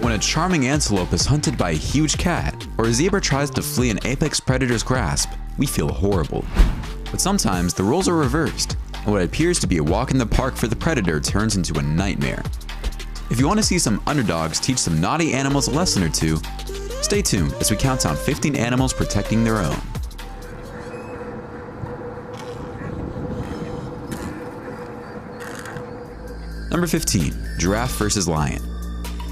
When a charming antelope is hunted by a huge cat, or a zebra tries to flee an apex predator's grasp, we feel horrible. But sometimes the roles are reversed, and what appears to be a walk in the park for the predator turns into a nightmare. If you want to see some underdogs teach some naughty animals a lesson or two, stay tuned as we count down 15 animals protecting their own. Number 15. Giraffe versus lion.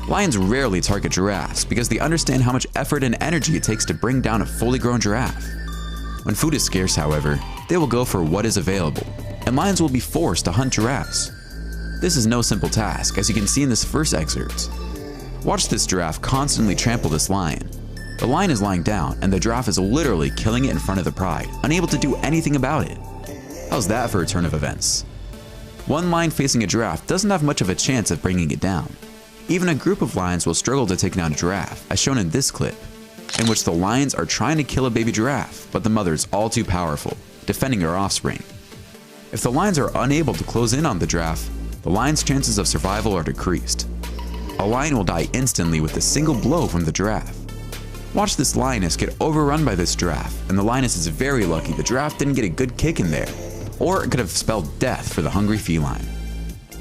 Lions rarely target giraffes because they understand how much effort and energy it takes to bring down a fully grown giraffe. When food is scarce, however, they will go for what is available, and lions will be forced to hunt giraffes. This is no simple task, as you can see in this first excerpt. Watch this giraffe constantly trample this lion. The lion is lying down, and the giraffe is literally killing it in front of the pride, unable to do anything about it. How's that for a turn of events? One lion facing a giraffe doesn't have much of a chance of bringing it down. Even a group of lions will struggle to take down a giraffe, as shown in this clip, in which the lions are trying to kill a baby giraffe, but the mother is all too powerful, defending her offspring. If the lions are unable to close in on the giraffe, the lion's chances of survival are decreased. A lion will die instantly with a single blow from the giraffe. Watch this lioness get overrun by this giraffe, and the lioness is very lucky the giraffe didn't get a good kick in there, or it could have spelled death for the hungry feline.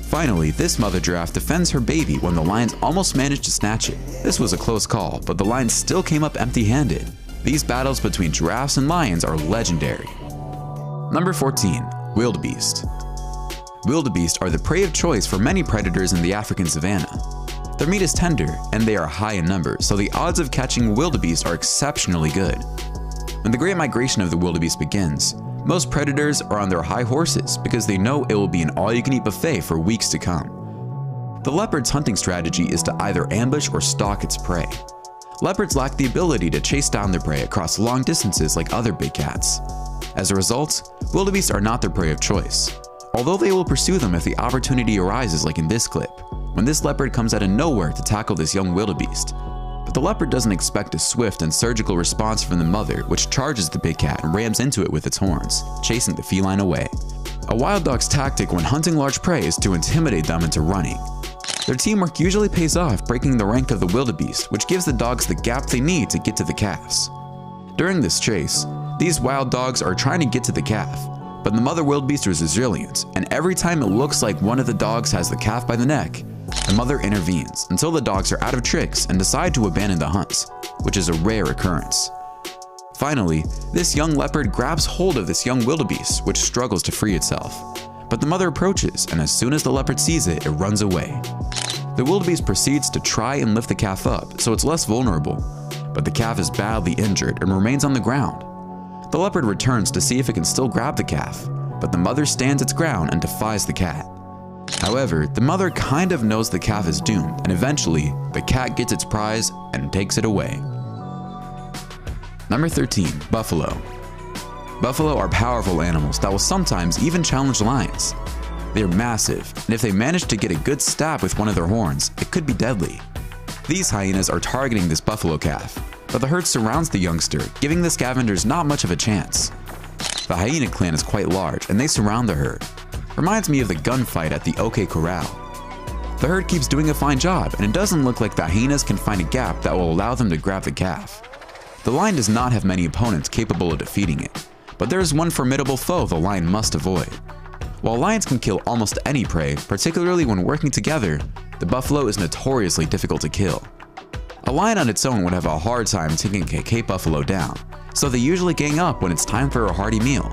Finally, this mother giraffe defends her baby when the lions almost managed to snatch it. This was a close call, but the lions still came up empty-handed. These battles between giraffes and lions are legendary. Number 14. Wildebeest. Wildebeest are the prey of choice for many predators in the African savanna. Their meat is tender, and they are high in numbers, so the odds of catching wildebeest are exceptionally good. When the great migration of the wildebeest begins, most predators are on their high horses because they know it will be an all-you-can-eat buffet for weeks to come. The leopard's hunting strategy is to either ambush or stalk its prey. Leopards lack the ability to chase down their prey across long distances like other big cats. As a result, wildebeest are not their prey of choice, although they will pursue them if the opportunity arises, like in this clip, when this leopard comes out of nowhere to tackle this young wildebeest. But the leopard doesn't expect a swift and surgical response from the mother, which charges the big cat and rams into it with its horns, chasing the feline away. A wild dog's tactic when hunting large prey is to intimidate them into running. Their teamwork usually pays off, breaking the rank of the wildebeest, which gives the dogs the gap they need to get to the calves. During this chase, these wild dogs are trying to get to the calf, but the mother wildebeest is resilient, and every time it looks like one of the dogs has the calf by the neck, the mother intervenes until the dogs are out of tricks and decide to abandon the hunt, which is a rare occurrence. Finally, this young leopard grabs hold of this young wildebeest, which struggles to free itself. But the mother approaches, and as soon as the leopard sees it, it runs away. The wildebeest proceeds to try and lift the calf up, so it's less vulnerable, but the calf is badly injured and remains on the ground. The leopard returns to see if it can still grab the calf, but the mother stands its ground and defies the cat. However, the mother kind of knows the calf is doomed, and eventually, the cat gets its prize and takes it away. Number 13. Buffalo. Buffalo are powerful animals that will sometimes even challenge lions. They are massive, and if they manage to get a good stab with one of their horns, it could be deadly. These hyenas are targeting this buffalo calf, but the herd surrounds the youngster, giving the scavengers not much of a chance. The hyena clan is quite large, and they surround the herd. Reminds me of the gunfight at the OK Corral. The herd keeps doing a fine job, and it doesn't look like the hyenas can find a gap that will allow them to grab the calf. The lion does not have many opponents capable of defeating it, but there is one formidable foe the lion must avoid. While lions can kill almost any prey, particularly when working together, the buffalo is notoriously difficult to kill. A lion on its own would have a hard time taking a Cape buffalo down, so they usually gang up when it's time for a hearty meal.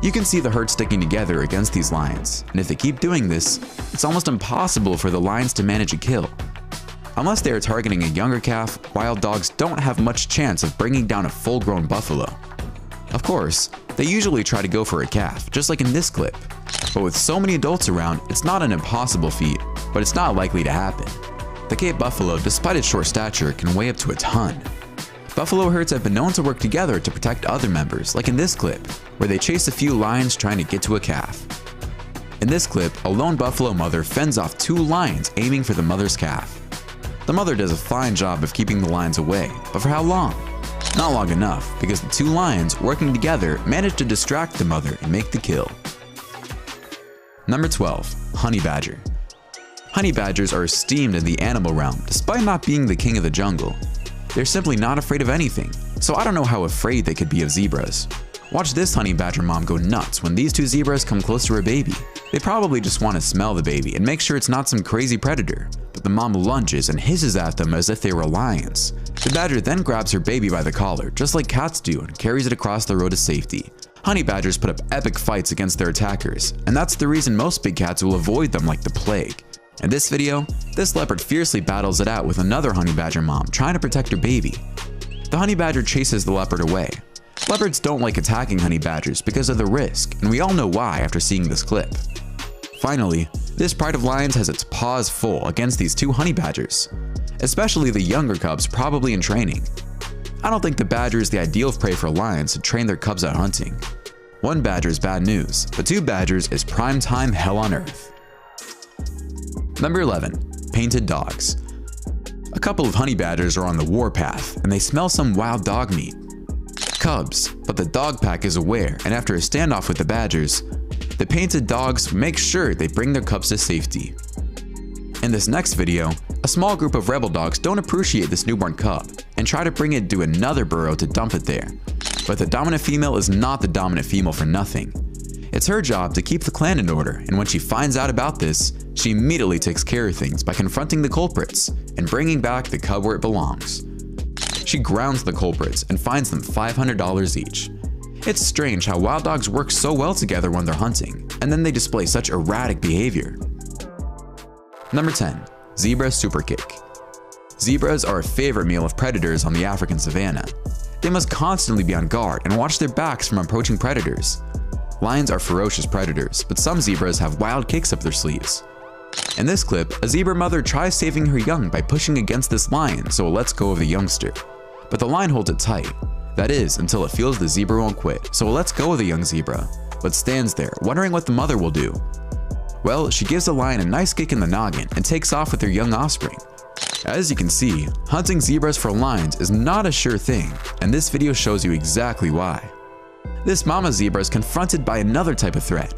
You can see the herd sticking together against these lions, and if they keep doing this, it's almost impossible for the lions to manage a kill. Unless they are targeting a younger calf, wild dogs don't have much chance of bringing down a full-grown buffalo. Of course, they usually try to go for a calf, just like in this clip. But with so many adults around, it's not an impossible feat, but it's not likely to happen. The Cape buffalo, despite its short stature, can weigh up to a ton. Buffalo herds have been known to work together to protect other members, like in this clip, where they chase a few lions trying to get to a calf. In this clip, a lone buffalo mother fends off 2 lions aiming for the mother's calf. The mother does a fine job of keeping the lions away, but for how long? Not long enough, because the 2 lions, working together, manage to distract the mother and make the kill. Number 12. Honey badger. Honey badgers are esteemed in the animal realm despite not being the king of the jungle. They're simply not afraid of anything, so I don't know how afraid they could be of zebras. Watch this honey badger mom go nuts when these two zebras come close to her baby. They probably just want to smell the baby and make sure it's not some crazy predator, but the mom lunges and hisses at them as if they were lions. The badger then grabs her baby by the collar, just like cats do, and carries it across the road to safety. Honey badgers put up epic fights against their attackers, and that's the reason most big cats will avoid them like the plague. In this video, this leopard fiercely battles it out with another honey badger mom trying to protect her baby. The honey badger chases the leopard away. Leopards don't like attacking honey badgers because of the risk, and we all know why after seeing this clip. Finally, this pride of lions has its paws full against these two honey badgers, especially the younger cubs probably in training. I don't think the badger is the ideal prey for lions to train their cubs out hunting. One badger is bad news, but two badgers is prime time hell on earth. Number 11. Painted dogs. A couple of honey badgers are on the warpath, and they smell some wild dog meat. Cubs, but the dog pack is aware, and after a standoff with the badgers, the painted dogs make sure they bring their cubs to safety. In this next video, a small group of rebel dogs don't appreciate this newborn cub and try to bring it to another burrow to dump it there. But the dominant female is not the dominant female for nothing. It's her job to keep the clan in order, and when she finds out about this, she immediately takes care of things by confronting the culprits and bringing back the cub where it belongs. She grounds the culprits and fines them $500 each. It's strange how wild dogs work so well together when they're hunting, and then they display such erratic behavior. Number 10. Zebra Super Kick. Zebras are a favorite meal of predators on the African savanna. They must constantly be on guard and watch their backs from approaching predators. Lions are ferocious predators, but some zebras have wild kicks up their sleeves. In this clip, a zebra mother tries saving her young by pushing against this lion so it lets go of the youngster. But the lion holds it tight. That is, until it feels the zebra won't quit, so it lets go of the young zebra, but stands there, wondering what the mother will do. Well, she gives the lion a nice kick in the noggin and takes off with her young offspring. As you can see, hunting zebras for lions is not a sure thing, and this video shows you exactly why. This mama zebra is confronted by another type of threat,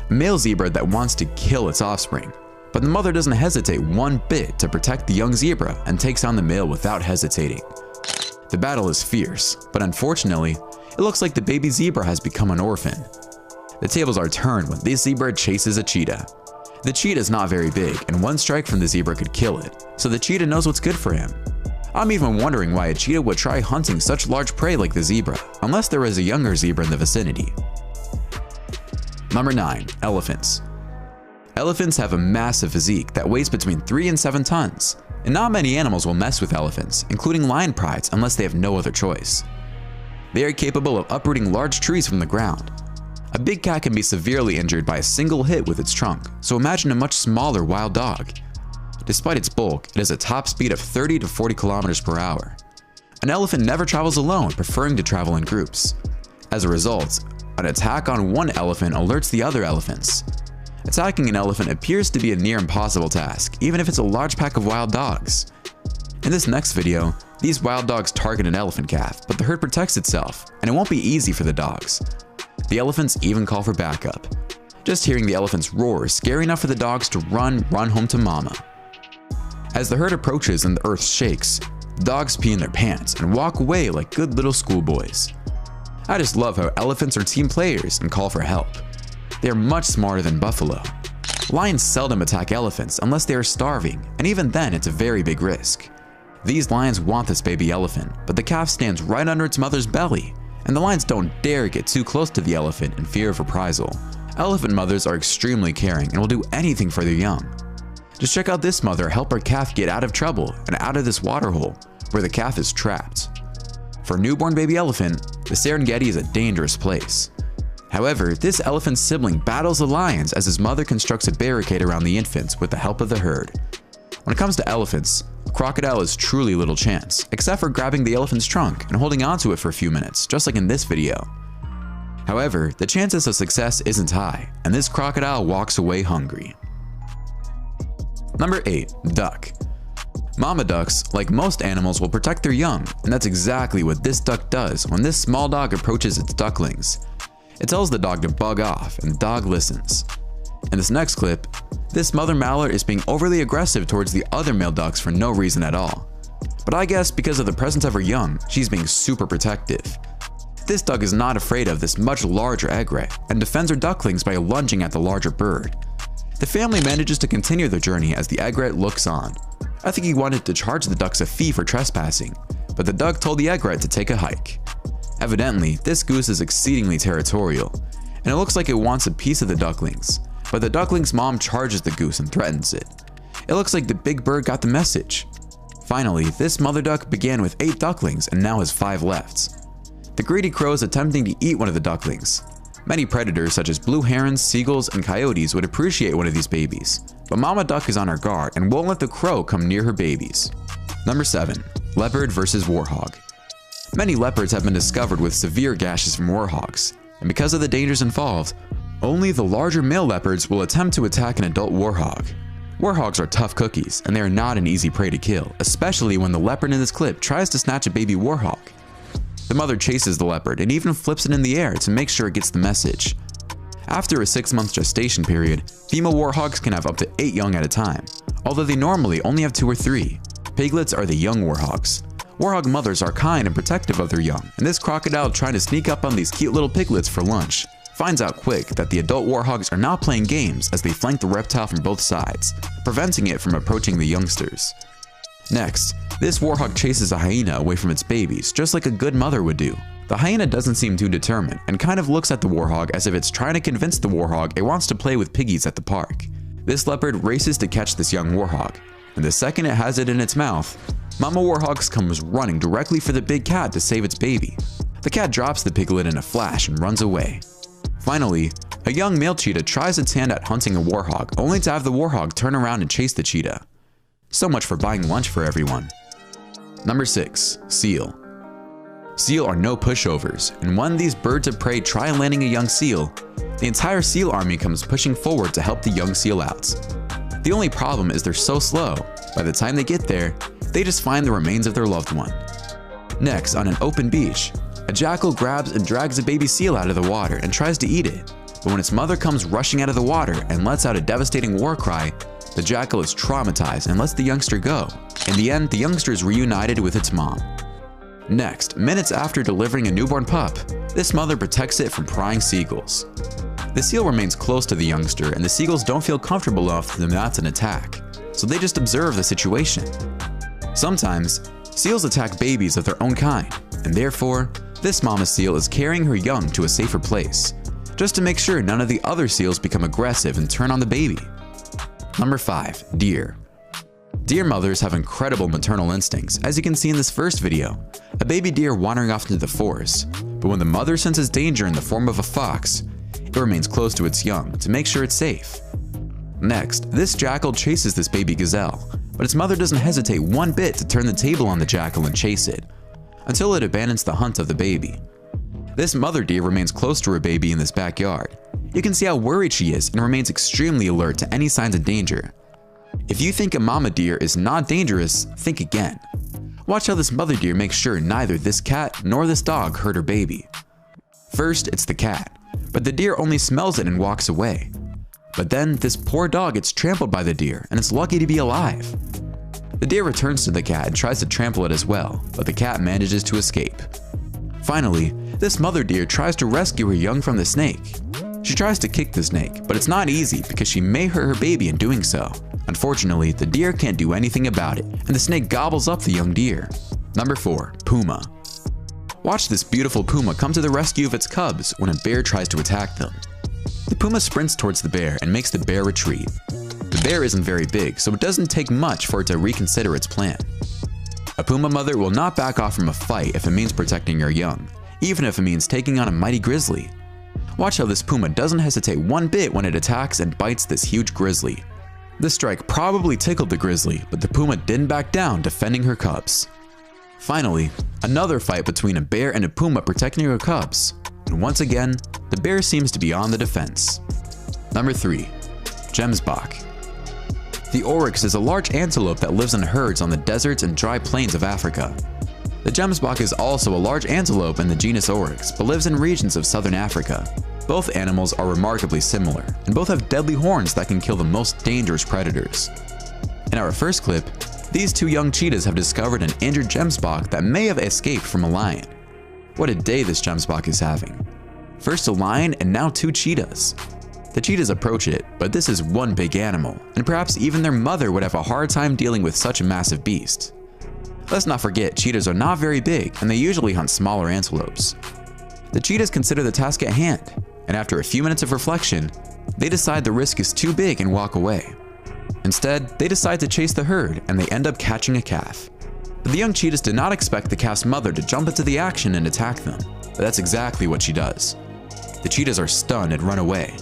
a male zebra that wants to kill its offspring. But the mother doesn't hesitate one bit to protect the young zebra and takes on the male without hesitating. The battle is fierce, but unfortunately, it looks like the baby zebra has become an orphan. The tables are turned when this zebra chases a cheetah. The cheetah is not very big, and one strike from the zebra could kill it, so the cheetah knows what's good for him. I'm even wondering why a cheetah would try hunting such large prey like the zebra, unless there is a younger zebra in the vicinity. Number 9. Elephants. Elephants have a massive physique that weighs between 3 and 7 tons, and not many animals will mess with elephants, including lion prides, unless they have no other choice. They are capable of uprooting large trees from the ground. A big cat can be severely injured by a single hit with its trunk, so imagine a much smaller wild dog. Despite its bulk, it has a top speed of 30 to 40 kilometers per hour. An elephant never travels alone, preferring to travel in groups. As a result, an attack on one elephant alerts the other elephants. Attacking an elephant appears to be a near impossible task, even if it's a large pack of wild dogs. In this next video, these wild dogs target an elephant calf, but the herd protects itself, and it won't be easy for the dogs. The elephants even call for backup. Just hearing the elephants roar is scary enough for the dogs to run home to mama. As the herd approaches and the earth shakes, the dogs pee in their pants and walk away like good little schoolboys. I just love how elephants are team players and call for help. They are much smarter than buffalo. Lions seldom attack elephants unless they are starving, and even then it's a very big risk. These lions want this baby elephant, but the calf stands right under its mother's belly, and the lions don't dare get too close to the elephant in fear of reprisal. Elephant mothers are extremely caring and will do anything for their young. Just check out this mother help her calf get out of trouble and out of this waterhole where the calf is trapped. For a newborn baby elephant, the Serengeti is a dangerous place. However, this elephant sibling battles the lions as his mother constructs a barricade around the infants with the help of the herd. When it comes to elephants, a crocodile has truly little chance, except for grabbing the elephant's trunk and holding onto it for a few minutes, just like in this video. However, the chances of success isn't high, and this crocodile walks away hungry. Number 8. Duck. Mama ducks, like most animals, will protect their young, and that's exactly what this duck does when this small dog approaches its ducklings. It tells the dog to bug off, and the dog listens. In this next clip, this mother mallard is being overly aggressive towards the other male ducks for no reason at all. But I guess because of the presence of her young, she's being super protective. This duck is not afraid of this much larger egret and defends her ducklings by lunging at the larger bird. The family manages to continue their journey as the egret looks on. I think he wanted to charge the ducks a fee for trespassing, but the duck told the egret to take a hike. Evidently, this goose is exceedingly territorial, and it looks like it wants a piece of the ducklings, but the duckling's mom charges the goose and threatens it. It looks like the big bird got the message. Finally, this mother duck began with 8 ducklings and now has 5 left. The greedy crow is attempting to eat one of the ducklings. Many predators such as blue herons, seagulls, and coyotes would appreciate one of these babies, but Mama Duck is on her guard and won't let the crow come near her babies. Number 7. Leopard versus warhog. Many leopards have been discovered with severe gashes from warhogs, and because of the dangers involved, only the larger male leopards will attempt to attack an adult warhog. Warhogs are tough cookies, and they are not an easy prey to kill, especially when the leopard in this clip tries to snatch a baby warhog. The mother chases the leopard and even flips it in the air to make sure it gets the message. After a 6-month gestation period, female warhogs can have up to 8 young at a time, although they normally only have 2 or 3. Piglets are the young warhogs. Warhog mothers are kind and protective of their young, and this crocodile trying to sneak up on these cute little piglets for lunch finds out quick that the adult warhogs are not playing games as they flank the reptile from both sides, preventing it from approaching the youngsters. Next, this warhog chases a hyena away from its babies, just like a good mother would do. The hyena doesn't seem too determined and kind of looks at the warhog as if it's trying to convince the warhog it wants to play with piggies at the park. This leopard races to catch this young warhog, and the second it has it in its mouth, Mama Warhog comes running directly for the big cat to save its baby. The cat drops the piglet in a flash and runs away. Finally, a young male cheetah tries its hand at hunting a warhog, only to have the warhog turn around and chase the cheetah. So much for buying lunch for everyone. Number 6. Seal. Seal are no pushovers, and when these birds of prey try landing a young seal, the entire seal army comes pushing forward to help the young seal out. The only problem is they're so slow, by the time they get there, they just find the remains of their loved one. Next, on an open beach, a jackal grabs and drags a baby seal out of the water and tries to eat it, but when its mother comes rushing out of the water and lets out a devastating war cry, the jackal is traumatized and lets the youngster go. In the end, the youngster is reunited with its mom. Next, minutes after delivering a newborn pup, this mother protects it from prying seagulls. The seal remains close to the youngster and the seagulls don't feel comfortable enough to mount an attack, so they just observe the situation. Sometimes, seals attack babies of their own kind, and therefore, this mama seal is carrying her young to a safer place, just to make sure none of the other seals become aggressive and turn on the baby. Number 5. Deer. Deer mothers have incredible maternal instincts, as you can see in this first video, a baby deer wandering off into the forest, but when the mother senses danger in the form of a fox, it remains close to its young to make sure it's safe. Next, this jackal chases this baby gazelle, but its mother doesn't hesitate one bit to turn the table on the jackal and chase it, until it abandons the hunt of the baby. This mother deer remains close to her baby in this backyard. You can see how worried she is and remains extremely alert to any signs of danger. If you think a mama deer is not dangerous, think again. Watch how this mother deer makes sure neither this cat nor this dog hurt her baby. First, it's the cat, but the deer only smells it and walks away. But then, this poor dog gets trampled by the deer and it's lucky to be alive. The deer returns to the cat and tries to trample it as well, but the cat manages to escape. Finally, this mother deer tries to rescue her young from the snake. She tries to kick the snake, but it's not easy because she may hurt her baby in doing so. Unfortunately, the deer can't do anything about it, and the snake gobbles up the young deer. Number 4. Puma. Watch this beautiful puma come to the rescue of its cubs when a bear tries to attack them. The puma sprints towards the bear and makes the bear retreat. The bear isn't very big, so it doesn't take much for it to reconsider its plan. A puma mother will not back off from a fight if it means protecting her young, even if it means taking on a mighty grizzly. Watch how this puma doesn't hesitate one bit when it attacks and bites this huge grizzly. This strike probably tickled the grizzly, but the puma didn't back down, defending her cubs. Finally, another fight between a bear and a puma protecting her cubs, and once again, the bear seems to be on the defense. Number 3. Gemsbok. The oryx is a large antelope that lives in herds on the deserts and dry plains of Africa. The gemsbok is also a large antelope in the genus Oryx, but lives in regions of southern Africa. Both animals are remarkably similar, and both have deadly horns that can kill the most dangerous predators. In our first clip, these two young cheetahs have discovered an injured gemsbok that may have escaped from a lion. What a day this gemsbok is having. First a lion and now two cheetahs. The cheetahs approach it, but this is one big animal, and perhaps even their mother would have a hard time dealing with such a massive beast. Let's not forget, cheetahs are not very big, and they usually hunt smaller antelopes. The cheetahs consider the task at hand, and after a few minutes of reflection, they decide the risk is too big and walk away. Instead, they decide to chase the herd, and they end up catching a calf. But the young cheetahs did not expect the calf's mother to jump into the action and attack them, but that's exactly what she does. The cheetahs are stunned and run away.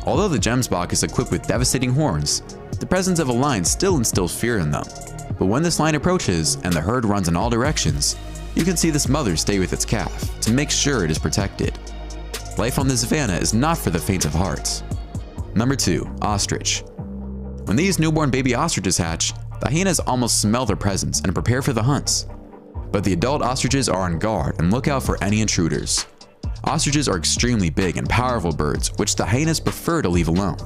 Although the gemsbok is equipped with devastating horns, the presence of a lion still instills fear in them. But when this lion approaches and the herd runs in all directions, you can see this mother stay with its calf to make sure it is protected. Life on the savannah is not for the faint of heart. Number 2. Ostrich. When these newborn baby ostriches hatch, the hyenas almost smell their presence and prepare for the hunts. But the adult ostriches are on guard and look out for any intruders. Ostriches are extremely big and powerful birds, which the hyenas prefer to leave alone.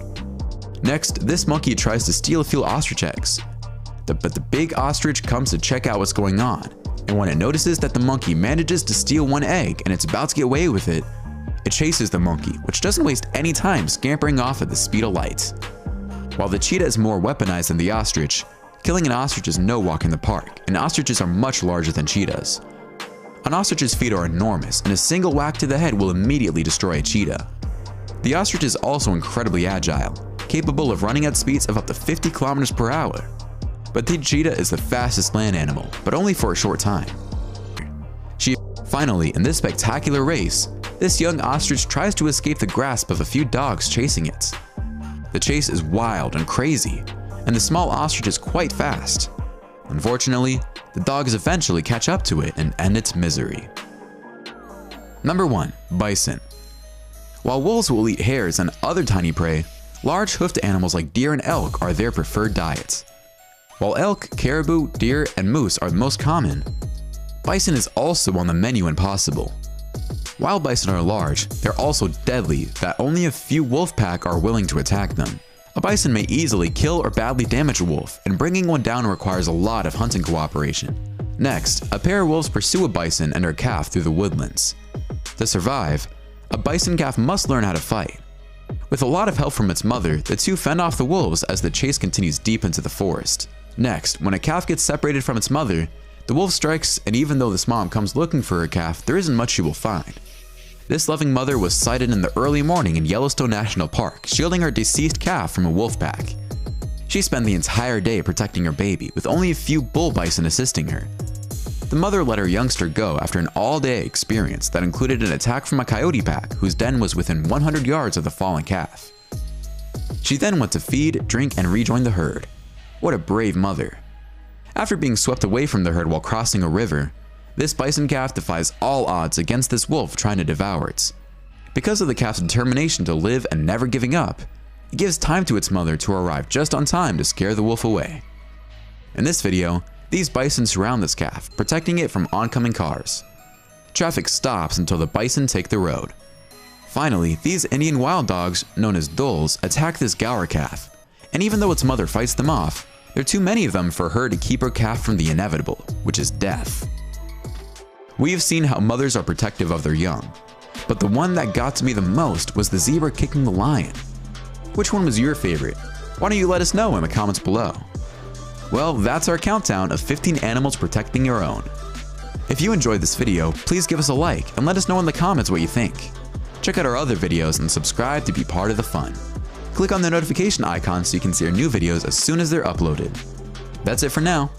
Next, this monkey tries to steal a few ostrich eggs. But the big ostrich comes to check out what's going on, and when it notices that the monkey manages to steal one egg and it's about to get away with it, it chases the monkey, which doesn't waste any time scampering off at the speed of light. While the cheetah is more weaponized than the ostrich, killing an ostrich is no walk in the park, and ostriches are much larger than cheetahs. An ostrich's feet are enormous, and a single whack to the head will immediately destroy a cheetah. The ostrich is also incredibly agile, capable of running at speeds of up to 50 kilometers per hour. But the cheetah is the fastest land animal, but only for a short time. Finally, in this spectacular race, this young ostrich tries to escape the grasp of a few dogs chasing it. The chase is wild and crazy, and the small ostrich is quite fast. Unfortunately, the dogs eventually catch up to it and end its misery. Number 1. Bison. While wolves will eat hares and other tiny prey, large hoofed animals like deer and elk are their preferred diets. While elk, caribou, deer, and moose are the most common, bison is also on the menu when possible. While bison are large, they're also deadly that only a few wolf pack are willing to attack them. A bison may easily kill or badly damage a wolf, and bringing one down requires a lot of hunting cooperation. Next, a pair of wolves pursue a bison and their calf through the woodlands. To survive, a bison calf must learn how to fight. With a lot of help from its mother, the two fend off the wolves as the chase continues deep into the forest. Next, when a calf gets separated from its mother, the wolf strikes, and even though this mom comes looking for her calf, there isn't much she will find. This loving mother was sighted in the early morning in Yellowstone National Park, shielding her deceased calf from a wolf pack. She spent the entire day protecting her baby, with only a few bull bison assisting her. The mother let her youngster go after an all-day experience that included an attack from a coyote pack whose den was within 100 yards of the fallen calf. She then went to feed, drink, and rejoin the herd. What a brave mother. After being swept away from the herd while crossing a river, this bison calf defies all odds against this wolf trying to devour it. Because of the calf's determination to live and never giving up, it gives time to its mother to arrive just on time to scare the wolf away. In this video, these bison surround this calf, protecting it from oncoming cars. Traffic stops until the bison take the road. Finally, these Indian wild dogs, known as dholes, attack this gaur calf, and even though its mother fights them off, there are too many of them for her to keep her calf from the inevitable, which is death. We have seen how mothers are protective of their young, but the one that got to me the most was the zebra kicking the lion. Which one was your favorite? Why don't you let us know in the comments below? Well, that's our countdown of 15 animals protecting your own. If you enjoyed this video, please give us a like and let us know in the comments what you think. Check out our other videos and subscribe to be part of the fun. Click on the notification icon so you can see our new videos as soon as they're uploaded. That's it for now.